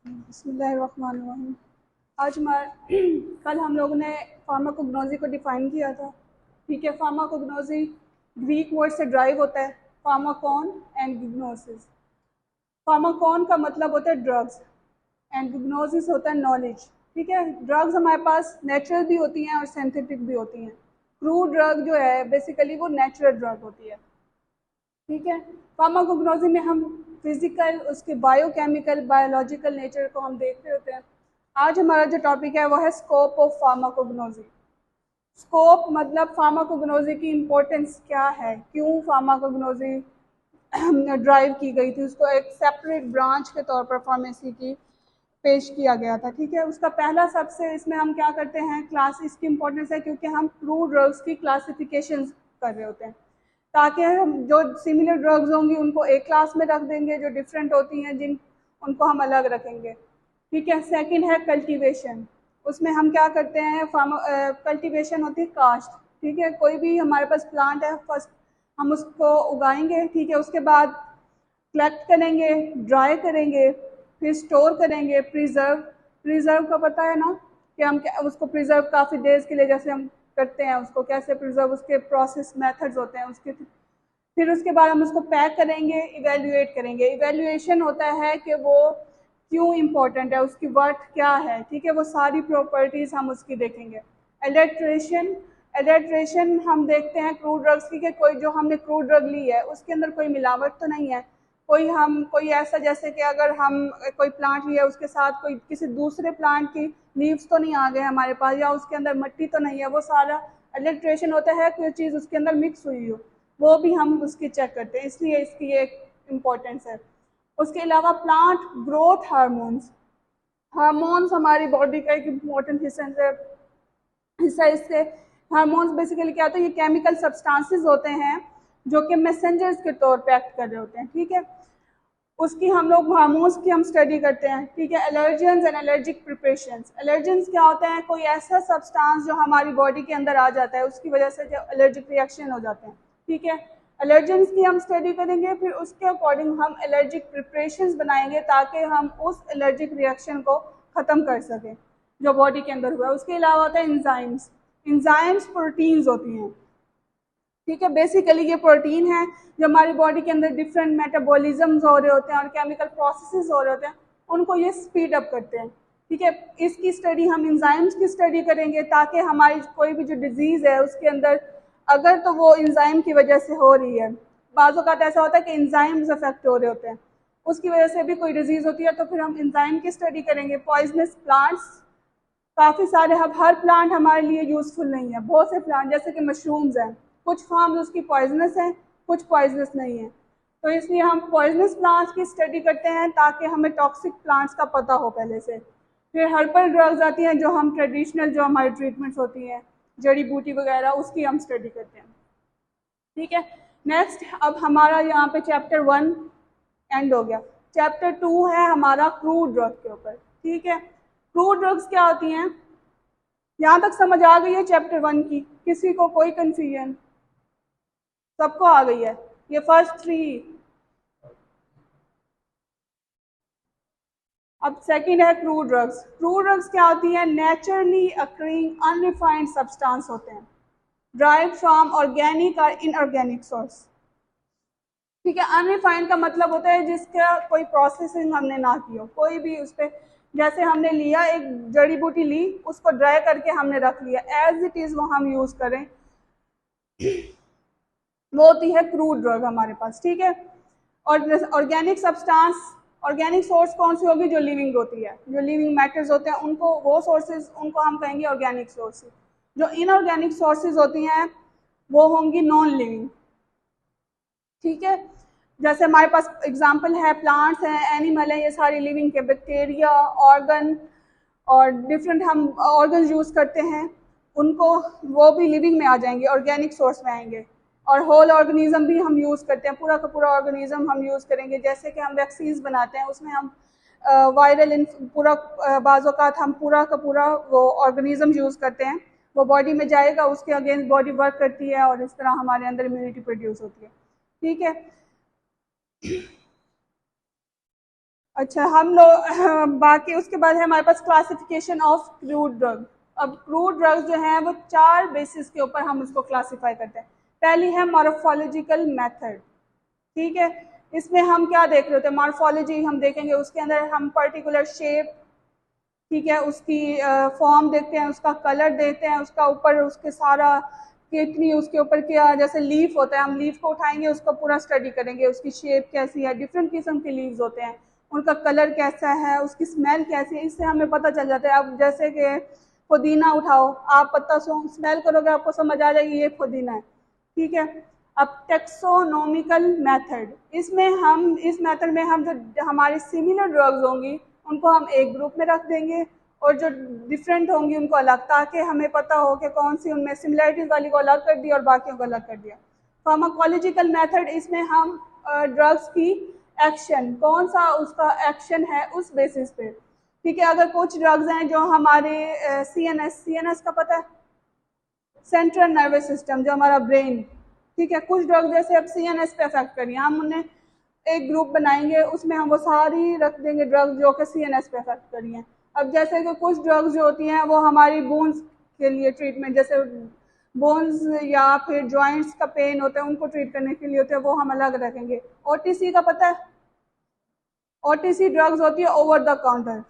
बिस्मिल्लाहिर्रहमानिर्रहीम। आज हमारे कल हम लोगों ने फार्माकोग्नोजी को डिफ़ाइन किया था। ठीक है, फार्माकोग्नोजी ग्रीक वर्ड से ड्राइव होता है, फार्माकॉन एंड गिग्नोसिस। फार्माकॉन का मतलब होता है ड्रग्स एंड गिग्नोसिस होता है नॉलेज। ठीक है, ड्रग्स हमारे पास नेचुरल भी होती हैं और सिंथेटिक भी होती हैं। क्रूड ड्रग जो है बेसिकली वो नेचुरल ड्रग होती है। ठीक है, फार्माकोग्नोजी में हम फिजिकल, उसके बायोकेमिकल, बायोलॉजिकल नेचर को हम देख रहे होते हैं। आज हमारा जो टॉपिक है वो है स्कोप ऑफ फार्माकोग्नोजी। स्कोप मतलब फार्माकोग्नोजी की इम्पोर्टेंस क्या है, क्यों फार्माकोग्नोजी ड्राइव की गई थी, उसको एक सेपरेट ब्रांच के तौर पर फार्मेसी की पेश किया गया था। ठीक है, उसका पहला सबसे इसमें हम क्या करते हैं, क्लास इसकी इम्पोर्टेंस है क्योंकि हम क्रूड ड्रग्स की क्लासिफिकेशन कर रहे होते हैं, ताकि हम जो सिमिलर ड्रग्स होंगी उनको एक क्लास में रख देंगे, जो डिफरेंट होती हैं जिन उनको हम अलग रखेंगे। ठीक है, सेकंड है कल्टीवेशन। उसमें हम क्या करते हैं, कल्टीवेशन होती है कास्ट। ठीक है, कोई भी हमारे पास प्लांट है, फर्स्ट हम उसको उगाएंगे। ठीक है, उसके बाद कलेक्ट करेंगे, ड्राई करेंगे, फिर स्टोर करेंगे, प्रिजर्व। प्रिजर्व का पता है ना कि हम उसको प्रिजर्व काफ़ी डेज के लिए जैसे हम करते हैं, उसको कैसे प्रिजर्व, उसके प्रोसेस मेथड्स होते हैं उसके। फिर उसके बाद हम उसको पैक करेंगे, इवेल्युएट करेंगे। इवेल्युएशन होता है कि वो क्यों इम्पोर्टेंट है, उसकी वर्थ क्या है। ठीक है, वो सारी प्रॉपर्टीज़ हम उसकी देखेंगे। एडल्ट्रेशन, एडल्ट्रेशन हम देखते हैं क्रूड ड्रग्स की कि कोई जो हमने क्रूड ड्रग ली है उसके अंदर कोई मिलावट तो नहीं है, कोई ऐसा जैसे कि अगर हम कोई प्लांट लिया उसके साथ कोई किसी दूसरे प्लांट की लीव्स तो नहीं आ गए हमारे पास, या उसके अंदर मिट्टी तो नहीं है। वो सारा एडल्ट्रेशन होता है, कोई चीज़ उसके अंदर मिक्स हुई हो, वो भी हम उसकी चेक करते हैं, इसलिए इसकी एक इम्पोर्टेंस है। उसके अलावा प्लांट ग्रोथ हार्मोन्स, हार्मोन्स हमारी बॉडी का एक इम्पोर्टेंट हिस्सा इससे। हार्मोन्स बेसिकली क्या होता है, ये केमिकल सब्सटेंसेस होते हैं जो कि मैसेंजर्स के तौर पे एक्ट कर रहे होते हैं। ठीक है, उसकी हम लोग हार्मोन्स की हम स्टडी करते हैं। ठीक है, allergens and allergic preparations. Allergens क्या होते हैं, कोई ऐसा सब्सटेंस जो हमारी बॉडी के अंदर आ जाता है, उसकी वजह से जो एलर्जिक रिएक्शन हो जाते हैं। ठीक है, एलर्जेंस की हम स्टडी करेंगे, फिर उसके अकॉर्डिंग हम एलर्जिक प्रिपरेशंस बनाएंगे ताकि हम उस एलर्जिक रिएक्शन को ख़त्म कर सकें जो बॉडी के अंदर हुआ है। उसके अलावा होता है इंजाइम्स। इंजाइम्स प्रोटीन्स होती हैं। ठीक है, बेसिकली ये प्रोटीन है जो हमारी बॉडी के अंदर डिफरेंट मेटाबॉलिज्म्स हो रहे होते हैं और केमिकल प्रोसेसेस हो रहे होते हैं, उनको ये स्पीड अप करते हैं। ठीक है, इसकी स्टडी हम इंजाइम्स की स्टडी करेंगे ताकि हमारी कोई भी जो डिजीज़ है उसके अंदर अगर तो वो इंजाइम की वजह से हो रही है, बाज़ औक़ात ऐसा होता है कि इंजाइम्स अफेक्ट हो रहे होते हैं, उसकी वजह से भी कोई डिजीज़ होती है, तो फिर हम इंजाइम की स्टडी करेंगे। पॉइजनस प्लांट्स काफ़ी सारे, अब हर प्लांट हमारे लिए यूज़फुल नहीं है। बहुत से प्लांट जैसे कि मशरूम्स हैं, कुछ फार्म्स उसकी पॉइजनस हैं, कुछ पॉइजनस नहीं है, तो इसलिए हम पॉइजनस प्लांट्स की स्टडी करते हैं ताकि हमें टॉक्सिक प्लांट्स का पता हो पहले से। फिर हर्बल ड्रग्स आती हैं जो हम ट्रेडिशनल जो हमारी ट्रीटमेंट्स होती हैं, जड़ी बूटी वगैरह, उसकी हम स्टडी करते हैं। ठीक है, नेक्स्ट अब हमारा यहाँ पे चैप्टर 1 एंड हो गया। चैप्टर 2 है हमारा क्रूड ड्रग के ऊपर। ठीक है, क्रूड ड्रग्स क्या होती हैं, यहाँ तक समझ आ गई है चैप्टर 1 की, किसी को कोई कंफ्यूजन? सबको आ गई है, ये फर्स्ट 3। अब सेकंड है क्रूड ड्रग्स। क्रूड ड्रग्स क्या होती हैं, नेचुरली अकरिंग अनरिफाइंड सब्सटेंस होते हैं, ड्राइव फ्रॉम ऑर्गेनिक और इनऑर्गेनिक सोर्स। ठीक है, अनरिफाइंड का मतलब होता है जिसका कोई प्रोसेसिंग हमने ना की हो, कोई भी उस पर, जैसे हमने लिया एक जड़ी बूटी ली, उसको ड्राई करके हमने रख लिया, एज इट इज़ वो हम यूज़ करें, वो होती है क्रूड ड्रग हमारे पास। ठीक है, और ऑर्गेनिक सब्सटेंस, ऑर्गेनिक सोर्स कौन सी होगी, जो लिविंग होती है, जो लिविंग मैटर्स होते हैं उनको, वो सोर्सेज उनको हम कहेंगे ऑर्गेनिक सोर्सेज। जो इनऑर्गेनिक सोर्सेज होती हैं वो होंगी नॉन लिविंग। ठीक है, जैसे हमारे पास एग्जांपल है प्लांट्स हैं, एनिमल हैं, ये सारी लिविंग के, बैक्टीरिया, ऑर्गन और डिफरेंट हम ऑर्गन यूज़ करते हैं, उनको वो भी लिविंग में आ जाएंगे, ऑर्गेनिक सोर्स में आएंगे। और होल ऑर्गेनिज्म भी हम यूज़ करते हैं, पूरा का पूरा ऑर्गेनिज्म हम यूज़ करेंगे, जैसे कि हम वैक्सीन्स बनाते हैं, उसमें हम वायरल पूरा बाज़ औक़ात हम पूरा का पूरा वो ऑर्गेनिज्म यूज़ करते हैं, वो बॉडी में जाएगा, उसके अगेंस्ट बॉडी वर्क करती है और इस तरह हमारे अंदर इम्यूनिटी प्रोड्यूस होती है। ठीक है, अच्छा, हम लोग बाकी उसके बाद है हमारे पास क्लासिफिकेशन ऑफ क्रूड ड्रग। अब क्रूड ड्रग्स जो हैं वो 4 बेसिस के ऊपर हम उसको क्लासिफाई करते हैं। पहली है मॉर्फोलॉजिकल मेथड, ठीक है। इसमें हम क्या देख रहे होते हैं, मॉर्फोलॉजी हम देखेंगे, उसके अंदर हम पर्टिकुलर शेप, ठीक है, उसकी फॉर्म देखते हैं, उसका कलर देखते हैं, उसका ऊपर उसके सारा कितनी उसके ऊपर क्या, जैसे लीफ होता है, हम लीफ को उठाएंगे, उसको पूरा स्टडी करेंगे, उसकी शेप कैसी है, डिफरेंट किस्म के लीव्स होते हैं, उनका कलर कैसा है, उसकी स्मेल कैसी है, इससे हमें पता चल जाता है। अब जैसे कि पुदीना उठाओ, आप पत्ता स्मेल करोगे, आपको समझ आ जाएगी ये पुदीना है, ठीक है। अब टेक्सोनोमिकल मेथड, इसमें हम इस मेथड में हम जो हमारी सिमिलर ड्रग्स होंगी उनको हम एक ग्रुप में रख देंगे और जो डिफरेंट होंगी उनको अलग, ताकि हमें पता हो कि कौन सी उनमें सिमिलरिटीज वाली को अलग कर दिया और बाकियों को अलग कर दिया। फार्माकोलॉजिकल मेथड, इसमें हम ड्रग्स की एक्शन, कौन सा उसका एक्शन है उस बेसिस पे, ठीक है। अगर कुछ ड्रग्स हैं जो हमारे CNS का पता है, सेंट्रल नर्वस सिस्टम, जो हमारा ब्रेन, ठीक है, कुछ ड्रग जैसे अब CNS पे अफेक्ट करिए, हम उन्हें एक ग्रुप बनाएंगे, उसमें हम वो सारी रख देंगे ड्रग्स जो कि CNS पे अफेक्ट करी हैं। अब जैसे कि कुछ ड्रग्स जो होती हैं वो हमारी बोन्स के लिए ट्रीटमेंट, जैसे बोन्स या फिर जॉइंट्स का पेन होता है उनको ट्रीट करने के लिए होते हैं, वो हम अलग रखेंगे। OTC का पता है, OTC ड्रग्स होती है ओवर द काउंटर।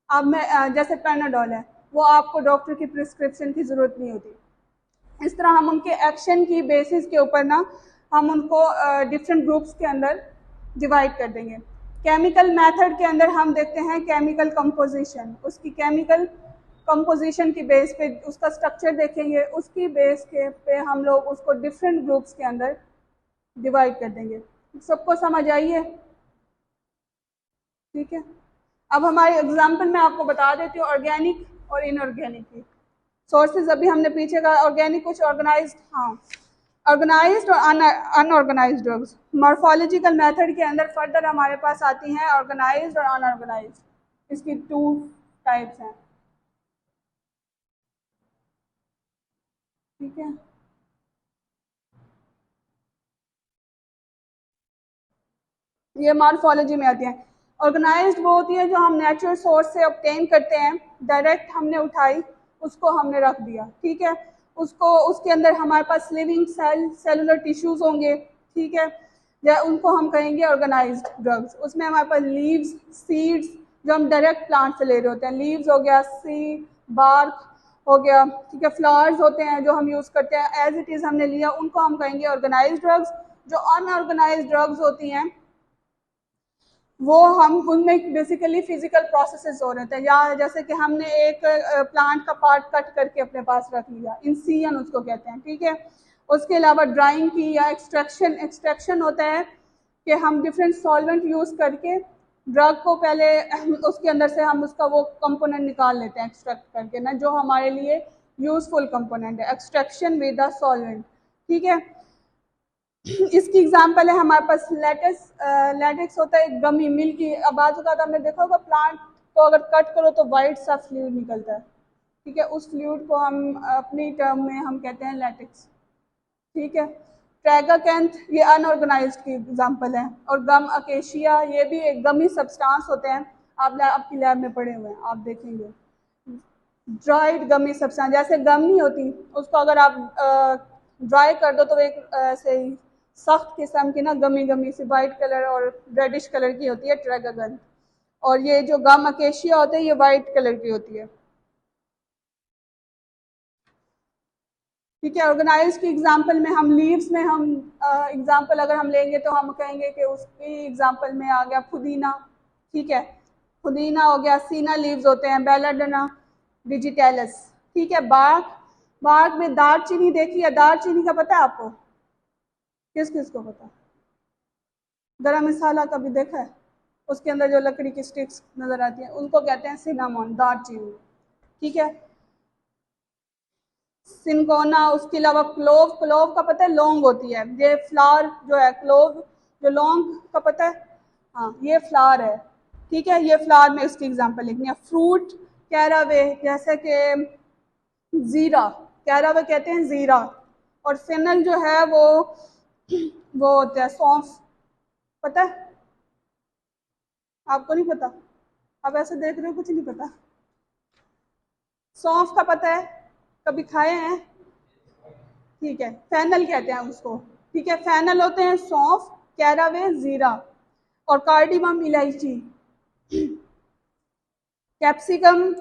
अब मैं जैसे पैनाडोल है, वो आपको डॉक्टर की प्रिस्क्रिप्शन की ज़रूरत नहीं होती। इस तरह हम उनके एक्शन की बेसिस के ऊपर ना हम उनको डिफरेंट ग्रुप्स के अंदर डिवाइड कर देंगे। केमिकल मेथड के अंदर हम देखते हैं केमिकल कंपोजिशन, उसकी केमिकल कंपोजिशन की बेस पे उसका स्ट्रक्चर देखेंगे, उसकी बेस के पे हम लोग उसको डिफरेंट ग्रुप्स के अंदर डिवाइड कर देंगे। सबको समझ आई है, ठीक है। अब हमारे एग्जाम्पल में आपको बता देती हूँ ऑर्गेनिक और इनऑर्गेनिक की सोर्सेज। अभी हमने पीछे का ऑर्गेनिक कुछ ऑर्गेनाइज्ड, हाँ, ऑर्गेनाइज्ड और अनऑर्गेनाइज्ड ड्रग्स। मॉर्फोलॉजिकल मेथड के अंदर फर्दर हमारे पास आती हैं ऑर्गेनाइज्ड और अनऑर्गेनाइज्ड, इसकी 2 टाइप्स हैं, ठीक है। ये मॉर्फोलॉजी में आती हैं। ऑर्गेनाइज्ड वो होती है जो हम नेचुरल सोर्स से ऑब्टेन करते हैं, डायरेक्ट हमने उठाई, उसको हमने रख दिया, ठीक है। उसको उसके अंदर हमारे पास लिविंग सेलुलर टिश्यूज होंगे, ठीक है, या उनको हम कहेंगे ऑर्गेनाइज्ड ड्रग्स। उसमें हमारे पास लीव्स, सीड्स जो हम डायरेक्ट प्लांट से ले रहे होते हैं, लीव्स हो गया, सीड, बार्क हो गया, ठीक है, फ्लावर्स होते हैं जो हम यूज़ करते हैं, एज इट इज़ हमने लिया, उनको हम कहेंगे ऑर्गेनाइज्ड ड्रग्स। जो अनऑर्गेनाइज्ड ड्रग्स होती हैं वो हम उनमें बेसिकली फिजिकल प्रोसेसेस हो रहे थे, या जैसे कि हमने एक प्लांट का पार्ट कट करके अपने पास रख लिया, इंसिजन उसको कहते हैं, ठीक है। उसके अलावा ड्राइंग की या एक्सट्रैक्शन, एक्सट्रैक्शन होता है कि हम डिफरेंट सॉल्वेंट यूज़ करके ड्रग को पहले उसके अंदर से हम उसका वो कंपोनेंट निकाल लेते हैं एक्सट्रैक्ट करके ना, जो हमारे लिए यूज़फुल कंपोनेंट है, एक्सट्रैक्शन विद द सॉल्वेंट, ठीक है। इसकी एग्जांपल है हमारे पास लेटेक्स। लेटेक्स होता है गमी मिल्क की। अब आज का हमने देखा होगा प्लांट को अगर कट करो तो वाइट सा फ्लूइड निकलता है, ठीक है, उस फ्लूइड को हम अपनी टर्म में हम कहते हैं लेटेक्स, ठीक है। ट्रैगाकैंथ ये अनऑर्गेनाइज्ड की एग्जांपल है, और गम अकेशिया ये भी एक गमी सब्सटेंस होते हैं, आप आपकी लैब में पढ़े हुए हैं, आप देखेंगे। ड्राइड गमी सब्सटेंस, जैसे गम नहीं होती उसको अगर आप ड्राई कर दो तो एक ऐसे ही सख्त किस्म की ना गमी गमी सी वाइट कलर और रेडिश कलर की होती है ट्रैगागन, और ये जो गम अकेशिया होते हैं ये वाइट कलर की होती है, ठीक है। ऑर्गेनाइज की एग्जांपल में हम लीव्स में हम एग्जांपल अगर हम लेंगे तो हम कहेंगे कि उसकी एग्जांपल में आ गया पुदीना, ठीक है, पुदीना हो गया, सीना लीव्स होते हैं, बेलाडोना डिजिटेलस, ठीक है। बाग, बाग में दालचीनी देखी है, दालचीनी का पता है आपको, किस किस को पता है? गरम मसाला कभी देखा है? उसके अंदर जो लकड़ी की स्टिक्स नजर आती हैं उनको कहते हैं सिनामोन, दालचीनी, ठीक है। सिनकोना, उसके अलावा क्लोव, क्लोव का पता है लौंग होती है, ये फ्लावर जो है क्लोव, जो लौंग का पता है, हाँ ये फ्लावर है, ठीक है, ये फ्लावर में इसकी एग्जांपल लिखनी है। फ्रूट कैरावे, जैसे कि जीरा, कैरावे कहते हैं जीरा, और फेनल जो है वो होता है सौंफ, पता है, आपको नहीं पता? आप ऐसे देख रहे हो, कुछ नहीं पता। सौंफ का पता है, कभी खाए हैं? ठीक है, फैनल कहते हैं उसको। ठीक है, फैनल होते हैं सौंफ, कैरावे, जीरा, और कार्डिमम इलायची, कैप्सिकम,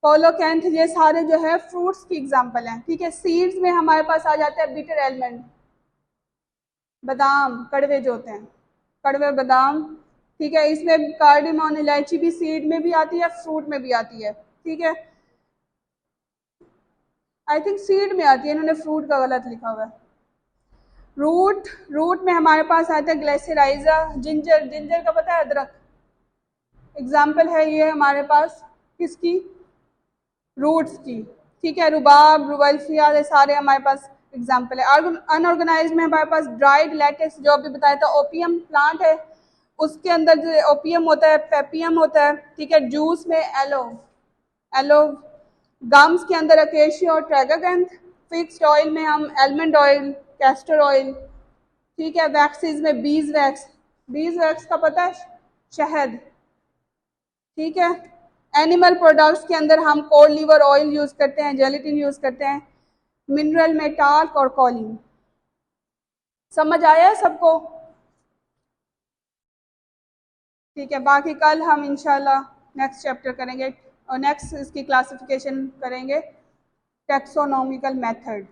कोलोकेंथ, ये सारे जो है फ्रूट्स की एग्जांपल हैं। ठीक है, सीड्स में हमारे पास आ जाता है बिटर एलमंड, बादाम, कड़वे जो होते हैं, कड़वे बादाम। ठीक है, इसमें कार्डिमम इलायची भी सीड में भी आती है, फ्रूट में भी आती है। ठीक है, आई थिंक सीड में आती है, इन्होंने फ्रूट का गलत लिखा हुआ है। रूट, रूट में हमारे पास आता है ग्लेसिराइजा, जिंजर, जिंजर का पता है, अदरक, एग्जाम्पल है ये हमारे पास किसकी, रूट्स की। ठीक है, रुबाब, रुबल्फिया, ये सारे हमारे पास एग्जाम्पल है। अनऑर्गेनाइज में हमारे पास ड्राइड लेटेक्स, जो अभी बताया था, ओपियम प्लांट है, उसके अंदर जो ओपियम होता है, पेपियम होता है। ठीक है, जूस में एलो, एलो, गम्स के अंदर अकेशिया और ट्रैगागैंथ, फिक्स्ड ऑयल में हम एलमंड ऑयल, कैस्टर ऑयल। ठीक है, वैक्सीज में बीज वैक्स, बीज वैक्स का पता है, शहद। ठीक है, एनिमल प्रोडक्ट्स के अंदर हम कोड लीवर ऑयल यूज करते हैं, जेलेटिन यूज करते हैं, मिनरल में टाल्क और कॉलिन। समझ आया है सबको? ठीक है, बाकी कल हम इंशाल्लाह नेक्स्ट चैप्टर करेंगे और नेक्स्ट इसकी क्लासिफिकेशन करेंगे, टैक्सोनॉमिकल मेथड।